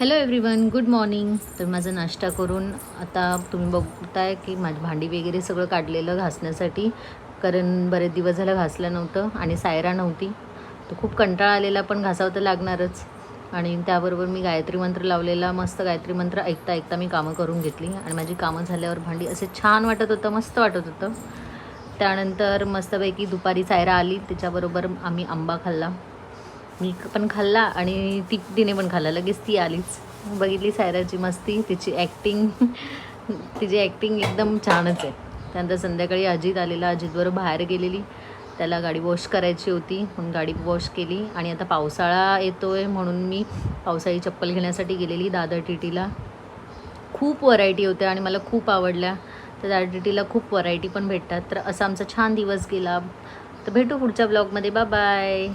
Hello everyone, good morning. तर माझा नाश्ता करून आता तुम्ही बघताय की माझी भांडी वगैरे सगळं काढलेलं घासण्यासाठी, कारण बरेच दिवस झालं घासलं नव्हतं आणि सायरा नव्हती. तर खूप कंटाळा आलेला, पण घासावं तर लागणारच. आणि त्याबरोबर मी गायत्री मंत्र लावलेला, मस्त गायत्री मंत्र ऐकता ऐकता मी कामं करून घेतली आणि माझी कामं झाल्यावर भांडी असे छान वाटत होतं, मस्त वाटत होतं. त्यानंतर मस्तपैकी दुपारी सायरा आली, तिच्याबरोबर आम्ही आंबा खाल्ला. मी पण खाल्ला आणि तिने पण खाल्ला. लगेच ती आलीच. बघितली सायराची मस्ती, तिची ॲक्टिंग तिची ॲक्टिंग एकदम छानच आहे. त्यानंतर संध्याकाळी अजित आलेला, अजितबरोबर बाहेर गेलेली. त्याला गाडी वॉश करायची होती, म्हणून गाडी वॉश केली. आणि आता पावसाळा येतो आहे म्हणून मी पावसाळी चप्पल घेण्यासाठी गेलेली दादर टीटीला. खूप व्हरायटी होत्या आणि मला खूप आवडल्या. तर दादर टीटीला खूप व्हरायटी पण भेटतात. तर असा आमचा छान दिवस गेला. तर भेटू पुढच्या ब्लॉगमध्ये. Bye bye.